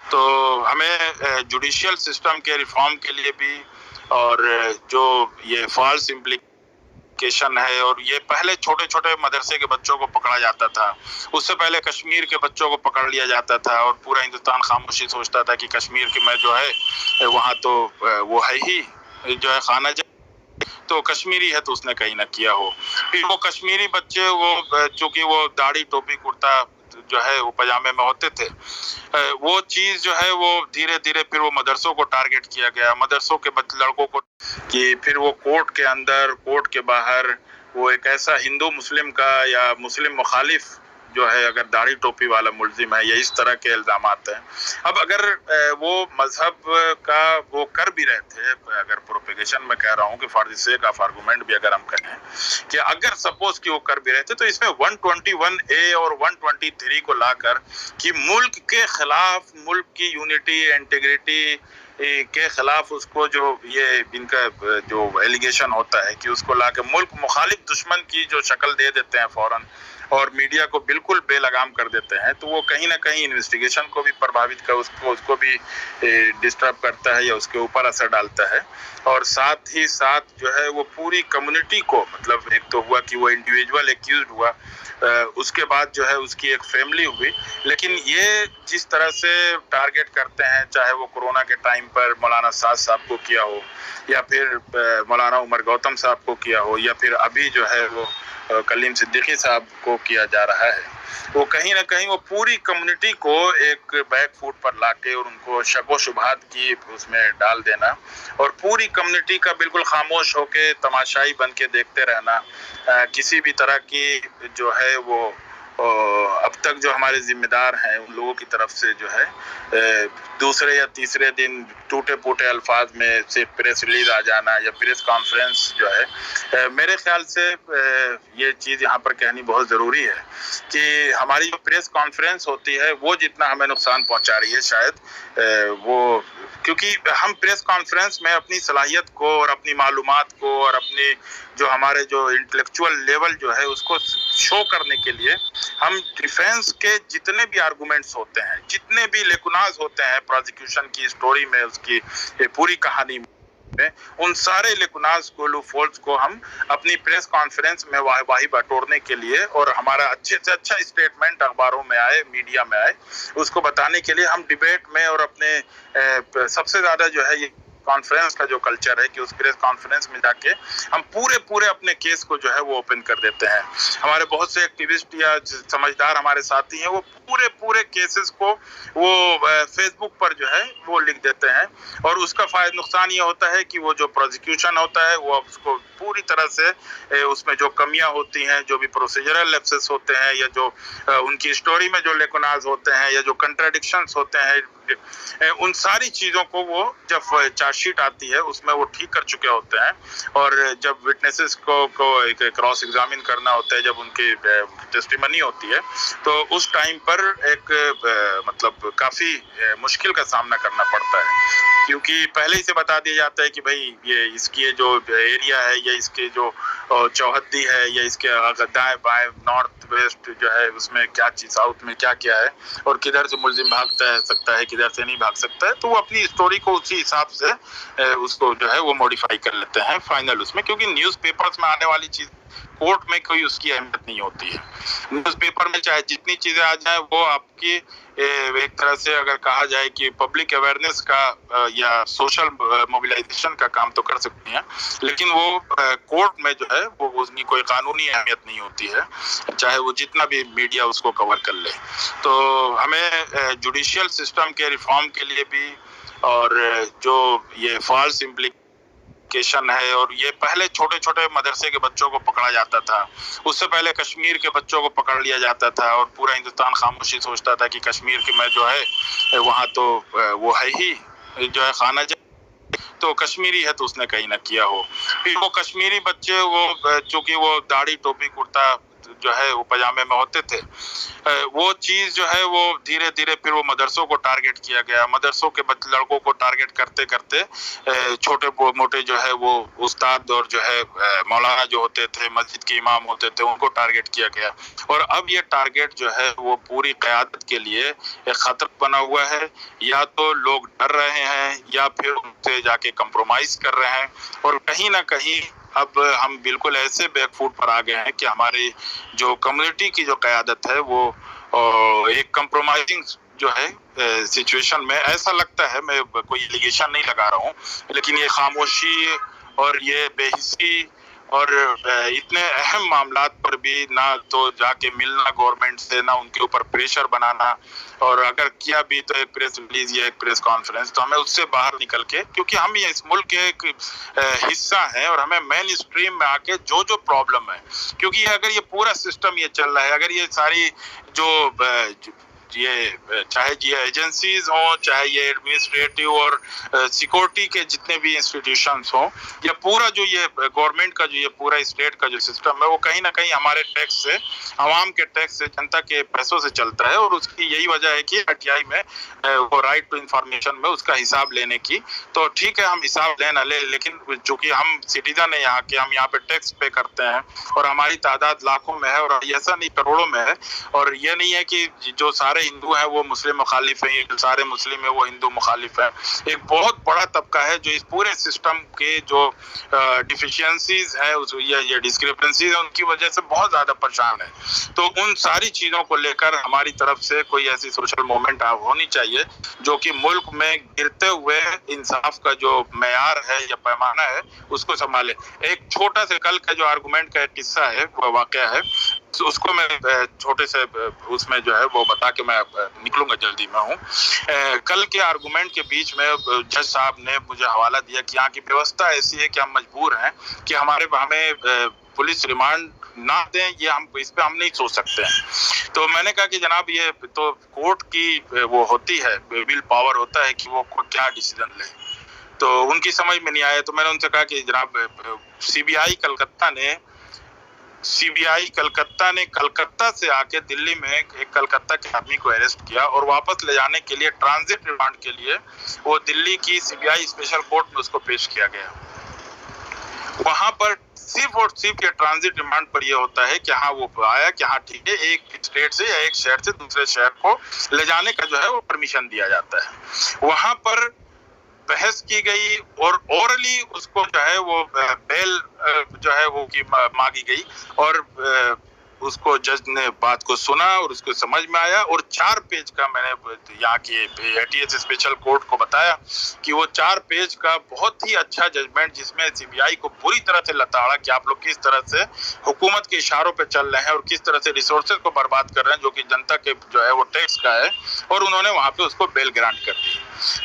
तो हमें judicial system के रिफॉर्म के लिए भी और जो ये फॉल्स इम्प्लीकेशन है, और ये पहले छोटे-छोटे मदरसे के बच्चों को पकड़ा जाता था। उससे पहले कश्मीर के बच्चों को पकड़ लिया जाता था और पूरा हिंदुस्तान खामोशी सोचता था कि कश्मीर के में जो है वहाँ तो वो है ही जो है खाना तो कश्मीरी है तो उसने कहीं ना किया हो। फिर वो कश्मीरी बच्चे वो चूंकि वो दाढ़ी टोपी कुर्ता जो है वो पजामे में होते थे, वो चीज जो है वो धीरे धीरे फिर वो मदरसों को टारगेट किया गया, मदरसों के लड़कों को, कि फिर वो कोर्ट के अंदर कोर्ट के बाहर वो एक ऐसा हिंदू मुस्लिम का या मुस्लिम मुखालिफ जो है अगर दाढ़ी टोपी वाला मुलजिम है, या इस तरह के इल्जामात हैं। अब अगर वो मजहब का वो कर भी रहे थे, अगर प्रोपेगेशन में कह रहा हूँ कि for the sake of argument भी अगर हम कहें कि अगर सपोज कि वो कर भी रहे थे, तो इसमें 121A और 123 को लाकर कि मुल्क के खिलाफ, मुल्क की यूनिटी इंटीग्रिटी के खिलाफ उसको जो ये इनका जो एलिगेशन होता है कि उसको लाकर मुल्क मुखालिफ दुश्मन की जो शक्ल दे देते हैं फौरन और मीडिया को बिल्कुल बेलगाम कर देते हैं, तो वो कहीं ना कहीं इन्वेस्टिगेशन को भी प्रभावित कर उसको भी डिस्टर्ब करता है या उसके ऊपर असर डालता है। और साथ ही साथ जो है वो पूरी कम्युनिटी को, मतलब एक तो हुआ कि वो इंडिविजुअल एक्यूज्ड हुआ, उसके बाद जो है उसकी एक फैमिली हुई, लेकिन ये जिस तरह से टारगेट करते हैं, चाहे वो कोरोना के टाइम पर मौलाना साद साहब को किया हो, या फिर मौलाना उमर गौतम साहब को किया हो, या फिर अभी जो है वो कलीम सिद्दीकी साहब को किया जा रहा है, वो कहीं ना कहीं वो पूरी कम्युनिटी को एक बैक फुट पर लाके और उनको शक व शुबहात की उसमें डाल देना, और पूरी कम्युनिटी का बिल्कुल खामोश होके तमाशाई बन के देखते रहना, किसी भी तरह की जो है वो अब तक जो हमारे जिम्मेदार हैं उन लोगों की तरफ से जो है दूसरे या तीसरे दिन टूटे फूटे अल्फाज में से प्रेस रिलीज आ जाना या प्रेस कॉन्फ्रेंस जो है, मेरे ख्याल से ये चीज़ यहाँ पर कहनी बहुत ज़रूरी है कि हमारी जो प्रेस कॉन्फ्रेंस होती है वो जितना हमें नुकसान पहुँचा रही है शायद वो, क्योंकि हम प्रेस कॉन्फ्रेंस में अपनी सलाहियत को और अपनी मालूमात को और अपनी जो हमारे जो इंटेलेक्चुअल लेवल जो है उसको शो करने के लिए हम डिफेंस के जितने भी आर्गुमेंट्स होते हैं, जितने भी लेकुनाज होते हैं प्रोसिक्यूशन की स्टोरी में, उसकी पूरी कहानी में, उन सारे लेकुनाज को, लूफोल्स को हम अपनी प्रेस कॉन्फ्रेंस में वाही बटोरने के लिए और हमारा अच्छे से अच्छा स्टेटमेंट अखबारों में आए, मीडिया में आए, उसको बताने के लिए हम डिबेट में और अपने सबसे ज्यादा जो है ये कॉन्फ्रेंस का जो कल्चर है कि उस प्रेस कॉन्फ्रेंस में जाके हम पूरे अपने केस को जो है वो ओपन कर देते हैं। हमारे बहुत से एक्टिविस्ट या समझदार हमारे साथी हैं, वो पूरे केसेस को वो फेसबुक पर जो है वो लिख देते हैं, और उसका नुकसान ये होता है कि वो जो प्रोसिक्यूशन होता है वो उसको पूरी तरह से उसमें जो कमियां होती हैं, जो भी प्रोसीजरल लैप्सेस होते हैं, या जो उनकी स्टोरी में जो लेकुनाज होते हैं, या जो कंट्राडिक्शंस होते हैं, उन सारी चीज़ों को वो जब चार्जशीट आती है उसमें वो ठीक कर चुके होते हैं, और जब विटनेसेस को एक क्रॉस एग्जामिन करना होता है, जब उनकी टेस्टिमनी होती है, तो उस टाइम पर एक मतलब काफ़ी मुश्किल का सामना करना पड़ता है, क्योंकि पहले ही से बता दिया जाता है कि भाई ये इसकी जो एरिया है, या इसके जो चौहद्दी है, या इसके दाएं बाएं नॉर्थ वेस्ट जो है उसमें क्या चीज, साउथ में क्या क्या है, और किधर से मुलजिम भागता है सकता है, किधर से नहीं भाग सकता है, तो वो अपनी स्टोरी को उसी हिसाब से उसको जो है वो मॉडिफाई कर लेते हैं फाइनल उसमें, क्योंकि न्यूज़पेपर्स में आने वाली चीज कोर्ट में कोई उसकी अहमियत नहीं होती है। न्यूज़पेपर में चाहे जितनी चीजें आ जाए वो आपकी एक तरह से अगर कहा जाए कि पब्लिक अवेयरनेस का या सोशल मोबिलाइजेशन का काम तो कर सकती हैं, लेकिन वो कोर्ट में जो है वो उसकी कोई कानूनी अहमियत नहीं होती है, चाहे वो जितना भी मीडिया उसको कवर कर ले। तो हमें जुडिशियल सिस्टम के रिफॉर्म के लिए भी और जो ये फॉल्स इम्प्लीकेशन है, और ये पहले छोटे-छोटे मदरसे के बच्चों को पकड़ा जाता था, उससे पहले कश्मीर के बच्चों को पकड़ लिया जाता था और पूरा हिंदुस्तान खामोशी सोचता था कि कश्मीर के में जो है वहाँ तो वो है ही जो है खाना तो कश्मीरी है तो उसने कहीं ना किया हो। फिर वो कश्मीरी बच्चे वो चूंकि वो दाढ़ी टोपी कुर्ता जो है वो पजामे में होते थे, वो चीज जो है वो धीरे धीरे फिर वो मदरसों को टारगेट किया गया। मदरसों के लड़कों को टारगेट करते करते छोटे मोटे जो है वो उस्ताद और जो है मौलाना जो होते थे, मस्जिद के इमाम होते थे, उनको टारगेट किया गया। और अब ये टारगेट जो है वो पूरी क़यादत के लिए एक खतरा बना हुआ है। या तो लोग डर रहे हैं या फिर उनसे जाके कंप्रोमाइज कर रहे हैं, और कहीं ना कहीं अब हम बिल्कुल ऐसे बैकफुट पर आ गए हैं कि हमारी जो कम्युनिटी की जो क़यादत है वो एक कंप्रोमाइजिंग जो है सिचुएशन में, ऐसा लगता है, मैं कोई एलिगेशन नहीं लगा रहा हूँ, लेकिन ये खामोशी और ये बेहिसी और इतने अहम मामलात पर भी ना तो जाके मिलना गवर्नमेंट से, ना उनके ऊपर प्रेशर बनाना, और अगर किया भी तो एक प्रेस रिलीज या एक प्रेस कॉन्फ्रेंस, तो हमें उससे बाहर निकल के, क्योंकि हम ये इस मुल्क के एक हिस्सा हैं और हमें मेन स्ट्रीम में आके जो जो प्रॉब्लम है, क्योंकि अगर ये पूरा सिस्टम ये चल रहा है, अगर ये सारी जो ये चाहे ये एजेंसीज हो, चाहे ये एडमिनिस्ट्रेटिव और सिक्योरिटी के जितने भी इंस्टीट्यूशंस हो, या पूरा जो ये गवर्नमेंट का जो ये पूरा स्टेट का जो सिस्टम है, वो कहीं ना कहीं हमारे टैक्स से, आवाम के टैक्स से, जनता के पैसों से चलता है। और उसकी यही वजह है कि आरटीआई में वो राइट टू इंफॉर्मेशन में उसका हिसाब लेने की, तो ठीक है हम हिसाब ले ना ले, लेकिन चूंकि हम सिटीजन है यहाँ के, हम यहाँ पे टैक्स पे करते हैं और हमारी तादाद लाखों में है, और ऐसा नहीं करोड़ों में है। और ये नहीं है कि जो सारे हिंदू हैं वो मुस्लिम मुखालिफ हैं, जो सारे मुस्लिम है वो हिंदू मुखालिफ हैं। एक बहुत बड़ा तबका है जो इस पूरे सिस्टम के जो डिफिशियंसीज है, ये डिस्क्रिपेंसीज है, उनकी वजह से बहुत ज्यादा परेशान है। तो उन सारी चीजों को लेकर हमारी तरफ से कोई ऐसी सोशल मूवमेंट होनी चाहिए जो कि मुल्क में गिरते हुए इंसाफ का जो मेयार है या पैमाना है उसको संभाले। एक छोटा से कल का जो आर्गुमेंट का एक किस्सा है, वो वाकया है, तो उसको मैं छोटे से उसमें जो है वो बता के मैं निकलूंगा, जल्दी में हूँ। कल के आर्गुमेंट के बीच में जज साहब ने मुझे हवाला दिया कि यहाँ की व्यवस्था ऐसी है कि हम मजबूर हैं कि हमें पुलिस रिमांड ना दें, ये हम इस पे हम नहीं सोच सकते हैं। तो मैंने कहा कि जनाब ये तो कोर्ट की वो होती है, विल पावर होता है कि वो क्या डिसीजन ले। तो उनकी समझ में नहीं आया, तो मैंने उनसे कहा कि जनाब सीबीआई कलकत्ता ने कलकत्ता से आके दिल्ली में एक कलकत्ता के आदमी को अरेस्ट किया और वापस ले जाने के लिए ट्रांजिट रिमांड के लिए वो दिल्ली की सीबीआई स्पेशल कोर्ट में उसको पेश किया गया। वहां पर सिर्फ और सिर्फ ये ट्रांजिट रिमांड पर ये होता है कि हाँ वो आया कि हाँ ठीक है, एक स्टेट से या एक शहर से दूसरे शहर को ले जाने का जो है वो परमिशन दिया जाता है। वहां पर बहस की गई और ओरली उसको जो है वो बेल जो है वो की मांगी गई, और उसको जज ने बात को सुना और उसको समझ में आया, और 4 पेज का मैंने यहाँ की एटीएस स्पेशल कोर्ट को बताया कि वो 4 पेज का बहुत ही अच्छा जजमेंट, जिसमें सीबीआई को पूरी तरह से लताड़ा कि आप लोग किस तरह से हुकूमत के इशारों पे चल रहे हैं और किस तरह से रिसोर्सेज को बर्बाद कर रहे हैं जो कि जनता के जो है वो टैक्स का है, और उन्होंने वहां पे उसको बेल ग्रांट कर दी।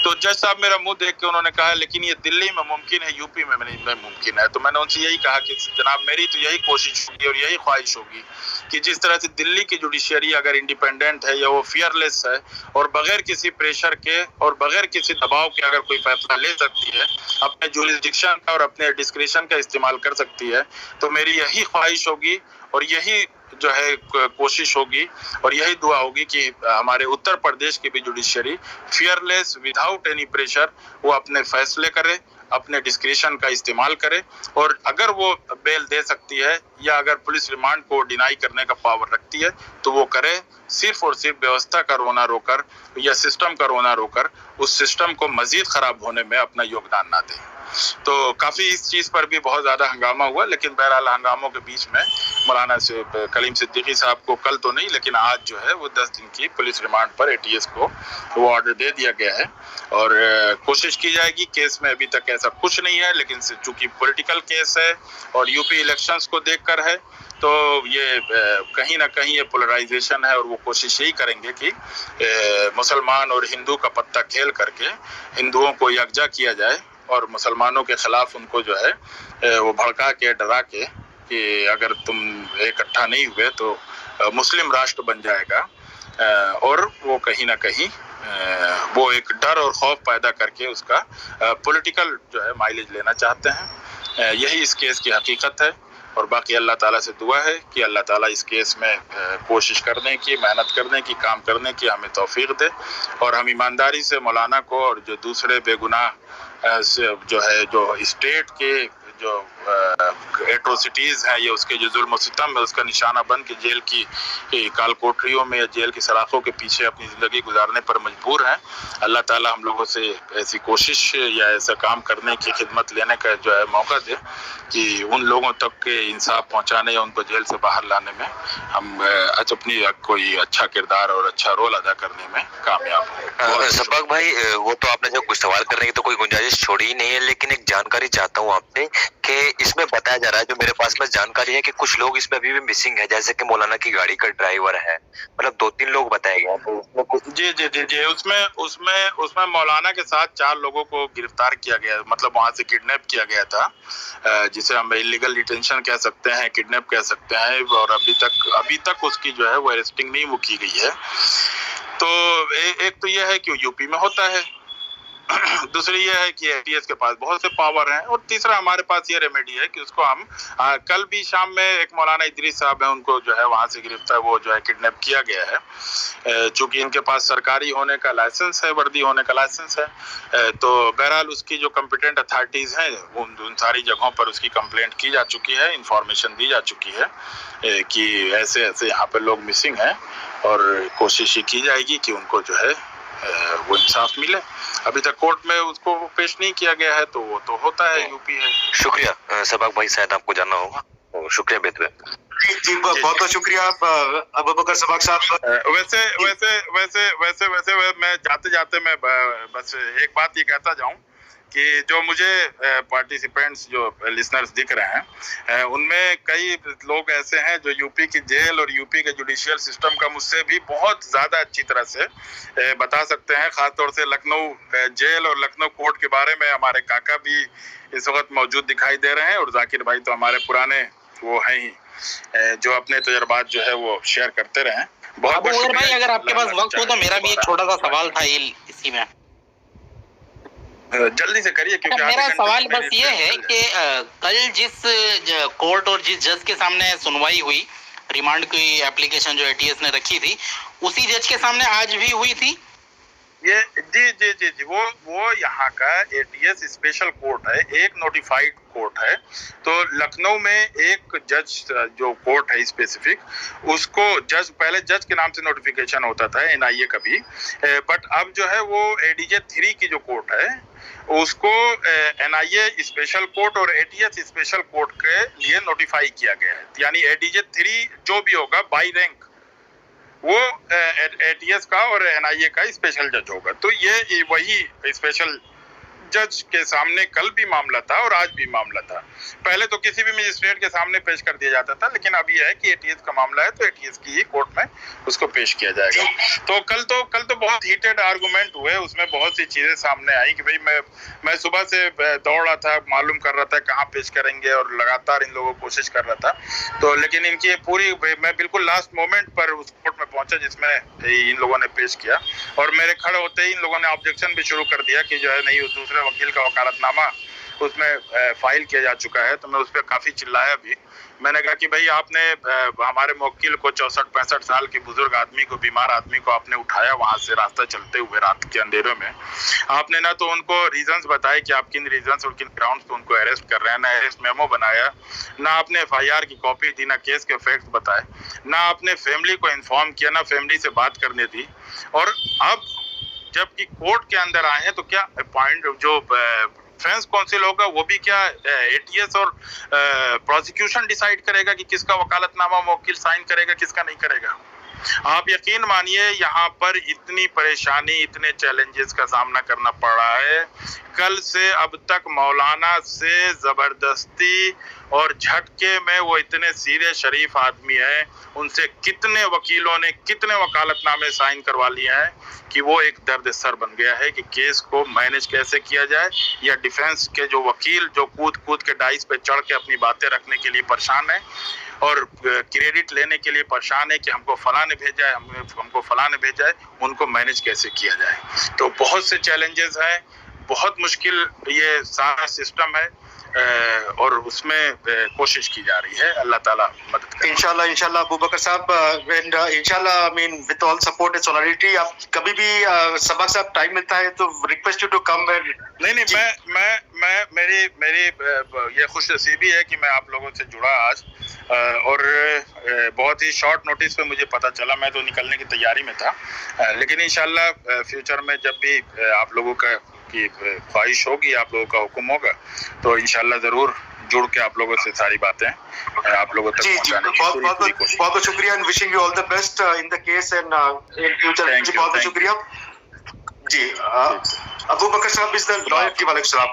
तो जज साहब मेरा मुंह देख के उन्होंने कहा लेकिन ये दिल्ली में मुमकिन है, यूपी में नहीं मुमकिन है। तो मैंने उनसे यही कहा कि जनाब मेरी तो यही कोशिश होगी और यही ख्वाहिश होगी कि जिस तरह से दिल्ली की जुडिशरी अगर इंडिपेंडेंट है या वो फियरलेस है और बगैर किसी प्रेशर के और बगैर किसी दबाव के अगर कोई फैसला ले सकती है, अपने जुरिस्डिक्शन का और अपने डिस्क्रिशन का इस्तेमाल कर सकती है, तो मेरी यही ख्वाहिश होगी और यही जो है कोशिश होगी और यही दुआ होगी कि हमारे उत्तर प्रदेश की भी judiciary fearless, without any pressure, वो अपने फैसले करे, अपने डिस्क्रिशन का इस्तेमाल करे, और अगर वो बेल दे सकती है या अगर पुलिस रिमांड को डिनाई करने का पावर रखती है तो वो करे, सिर्फ और सिर्फ व्यवस्था का रोना रोकर या सिस्टम का रोना रोकर उस सिस्टम को मजीद खराब होने में अपना योगदान ना दे। तो काफी इस चीज पर भी बहुत ज्यादा हंगामा हुआ, लेकिन बहरहाल हंगामों के बीच में मौलाना कलीम सिद्दीकी साहब को कल तो नहीं लेकिन आज जो है वो 10 दिन की पुलिस रिमांड पर एटीएस को वो ऑर्डर दे दिया गया है, और कोशिश की जाएगी। केस में अभी तक ऐसा कुछ नहीं है, लेकिन चूंकि पॉलिटिकल केस है और यूपी इलेक्शंस को देखकर है, तो ये कहीं ना कहीं ये पोलराइजेशन है, और वो कोशिश यही करेंगे कि मुसलमान और हिंदू का पत्ता खेल करके हिंदुओं को यकजा किया जाए और मुसलमानों के खिलाफ उनको जो है वो भड़का के, डरा के कि अगर तुम इकट्ठा नहीं हुए तो मुस्लिम राष्ट्र बन जाएगा, और वो कहीं ना कहीं वो एक डर और खौफ पैदा करके उसका पॉलिटिकल जो है माइलेज लेना चाहते हैं। यही इस केस की हकीकत है। और बाकी अल्लाह ताला से दुआ है कि अल्लाह ताला इस केस में कोशिश करने की, मेहनत करने की, काम करने की हमें तौफीक दे और हम ईमानदारी से मौलाना को और जो दूसरे बेगुनाह जो है, जो स्टेट के जो एट्रोसिटीज़ हैं, ये उसके जो जुल्म सितम है उसका निशाना बन के जेल की काल कोठरियों में या जेल की सलाखों के पीछे अपनी ज़िंदगी गुजारने पर मजबूर हैं। अल्लाह ताला हम लोगों से ऐसी कोशिश या ऐसा काम करने की खिदमत लेने का जो है मौका दे कि उन लोगों तक के इंसाफ पहुंचाने या उनको जेल से बाहर लाने में हम अपनी कोई अच्छा किरदार और अच्छा रोल अदा करने में कामयाब हों। सबक भाई, वो तो आपने जो कुछ सवाल करने की तो कोई गुंजाइश छोड़ी ही नहीं है, लेकिन एक जानकारी चाहता हूँ आपसे कि इसमें बताया जा रहा है, जो मेरे पास में जानकारी है कि कुछ लोग इसमें अभी भी मिसिंग है, जैसे कि मौलाना की गाड़ी का ड्राइवर है, मतलब 2-3 लोग बताए गए। जी, उसमें मौलाना के साथ 4 लोगों को गिरफ्तार किया गया, मतलब वहां से किडनैप किया गया था, जिसे हम इलीगल डिटेंशन कह सकते हैं, किडनैप कह सकते हैं, और अभी तक उसकी जो है वो अरेस्टिंग नहीं वो की गई है। तो एक तो यह है कि यूपी में होता है, दूसरी ये है कि एटीएस के पास बहुत से पावर हैं, और तीसरा हमारे पास ये रेमेडी है कि उसको हम कल भी शाम में एक मौलाना इदरीस साहब है, उनको जो है वहां से गिरफ्तार वो जो है किडनैप किया गया है, चूंकि इनके पास सरकारी होने का लाइसेंस है, वर्दी होने का लाइसेंस है, तो बहरहाल उसकी जो कॉम्पिटेंट अथॉरिटीज हैं उन सारी जगहों पर उसकी कंप्लेंट की जा चुकी है, इंफॉर्मेशन दी जा चुकी है कि ऐसे ऐसे यहाँ पर लोग मिसिंग हैं, और कोशिश की जाएगी कि उनको जो है वो इंसाफ मिले। अभी तक कोर्ट में उसको पेश नहीं किया गया है, तो वो तो होता है, यूपी है। शुक्रिया सबक भाई, शायद आपको जानना होगा। शुक्रिया बेतवे जी, बहुत बहुत शुक्रिया अबू बकर सबक साहब। वैसे मैं जाते मैं बस एक बात ये कहता जाऊं कि जो मुझे पार्टिसिपेंट्स जो लिसनर्स दिख रहे हैं उनमें कई लोग ऐसे हैं जो यूपी की जेल और यूपी के जुडिशियल सिस्टम का मुझसे भी बहुत ज़्यादा अच्छी तरह से बता सकते हैं। ख़ासतौर से लखनऊ जेल और लखनऊ कोर्ट के बारे में हमारे काका भी इस वक्त मौजूद दिखाई दे रहे हैं, और जाकिर भाई तो हमारे पुराने वो हैं ही जो अपने तजुर्बात जो है वो शेयर करते रहे। बहुत भाई, अगर आपके पास वक्त हो तो मेरा भी एक छोटा सा सवाल था इसी में, जल्दी से करिए, क्योंकि मेरा सवाल बस ये है कि कल जिस कोर्ट और जिस जज के सामने सुनवाई हुई, रिमांड की एप्लीकेशन जो एटीएस ने रखी थी, उसी जज के सामने आज भी हुई थी ये। जी, वो यहाँ का एटीएस स्पेशल कोर्ट है, एक नोटिफाइड कोर्ट है। तो लखनऊ में एक जज जो कोर्ट है स्पेसिफिक, उसको पहले जज के नाम से नोटिफिकेशन होता था एनआईए का भी, बट अब जो है वो एडीजे 3 की जो कोर्ट है उसको एनआईए स्पेशल कोर्ट और एटीएस स्पेशल कोर्ट के लिए नोटिफाई किया गया है। यानी एडीजे 3 जो भी होगा बाई रैंक वो एटीएस का और एनआईए का स्पेशल जज होगा। तो ये वही स्पेशल जज के सामने कल भी मामला था और आज भी मामला था। पहले तो किसी भी मजिस्ट्रेट के सामने पेश कर दिया जाता था, लेकिन अब यह है कि एटीएस का मामला है तो एटीएस की ही कोर्ट में उसको पेश किया जाएगा। तो कल तो बहुत हीटेड आर्गुमेंट हुए, उसमें बहुत सी चीजें सामने आई कि भाई मैं सुबह से दौड़ रहा था, मालूम कर रहा था कहाँ पेश करेंगे, और लगातार इन लोगों को कोशिश कर रहा था। तो लेकिन इनकी पूरी, मैं बिल्कुल लास्ट मोमेंट पर उस कोर्ट में पहुंचा जिसमें इन लोगों ने पेश किया, और मेरे खड़े होते ही इन लोगों ने ऑब्जेक्शन भी शुरू कर दिया कि जो है नहीं, उस दूसरे वकील का वकालतनामा उसमें फाइल किया जा चुका है। तो मैं उस पर काफी चिल्लाया भी। मैंने कहा कि भाई आपने हमारे मुवक्किल को 64-65 साल के बुजुर्ग आदमी को, बीमार आदमी को आपने उठाया वहां से रास्ता चलते हुए रात के अंधेरे में, आपने ना तो उनको रीजंस बताए कि आप किन रीजंस और किन ग्राउंड्स पे उनको अरेस्ट कर रहे हैं, ना अरेस्ट मेमो बनाया, ना आपने एफआईआर की कॉपी दी, ना केस के फैक्ट्स बताए, ना आपने फैमिली को इन्फॉर्म किया, ना फैमिली से बात करने दी। और अब जबकि कोर्ट के अंदर आए हैं तो क्या पॉइंट जो डिफेंस काउंसिल होगा वो भी क्या एटीएस और प्रोसिक्यूशन डिसाइड करेगा कि किसका वकालतनामा मुवक्किल साइन करेगा, किसका नहीं करेगा। आप यकीन मानिए यहाँ पर इतनी परेशानी, इतने चैलेंजेस का सामना करना पड़ रहा है। कल से अब तक मौलाना से जबरदस्ती और झटके में, वो इतने सीधे शरीफ आदमी हैं, उनसे कितने वकीलों ने कितने वकालतनामे साइन करवा लिए हैं कि वो एक दर्द सर बन गया है कि केस को मैनेज कैसे किया जाए, या डिफेंस के जो वकील जो कूद के डाइस पे चढ़ के अपनी बातें रखने के लिए परेशान है और क्रेडिट लेने के लिए परेशान है कि हमको फलां ने भेजा है, हमको फलां ने भेजा है, उनको मैनेज कैसे किया जाए। तो बहुत से चैलेंजेस हैं, बहुत मुश्किल ये सारा सिस्टम है। और उसमें कोशिश की जा रही है। अल्लाह ताला मदद करे। इंशाल्लाह अबू बकर साहब, एंड इंशाल्लाह I mean with all support and solidarity, आप कभी भी सबक साहब टाइम मिलता है तो रिक्वेस्ट यू टू कम। नहीं, मैं मेरी ये खुश नसीबी है कि मैं आप लोगों से जुड़ा आज, और बहुत ही शॉर्ट नोटिस पे मुझे पता चला। मैं तो निकलने की तैयारी में था, लेकिन इंशाल्लाह फ्यूचर में जब भी आप लोगों का की ख्वाहिश होगी, आप लोगों का हुक्म होगा, तो इंशाल्लाह जरूर जुड़ के आप लोगों से सारी बातें आप लोगों तक पहुंचाने की पूरी कोशिश। बहुत शुक्रिया and wishing you all the best in the case and in future. बहुत शुक्रिया जी। अबू बकर साहब इज द लॉयर की वालेकुम सलाम।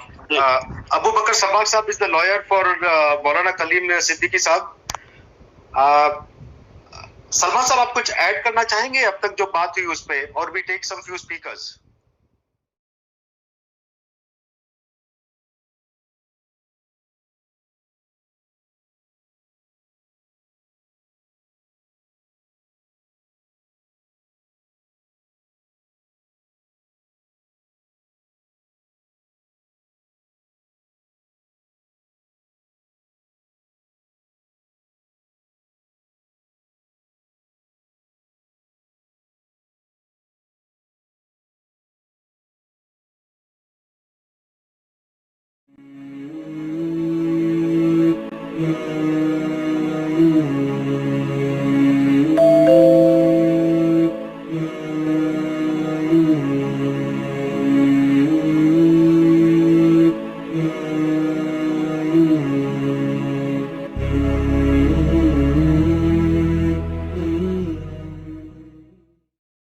अबू बकर सबाक साहब इज द लॉयर फॉर मौलाना कलीम सिद्दीकी साहब। सलमान साहब, आप कुछ ऐड करना चाहेंगे अब तक जो बात हुई उस पे, और we take some few speakers.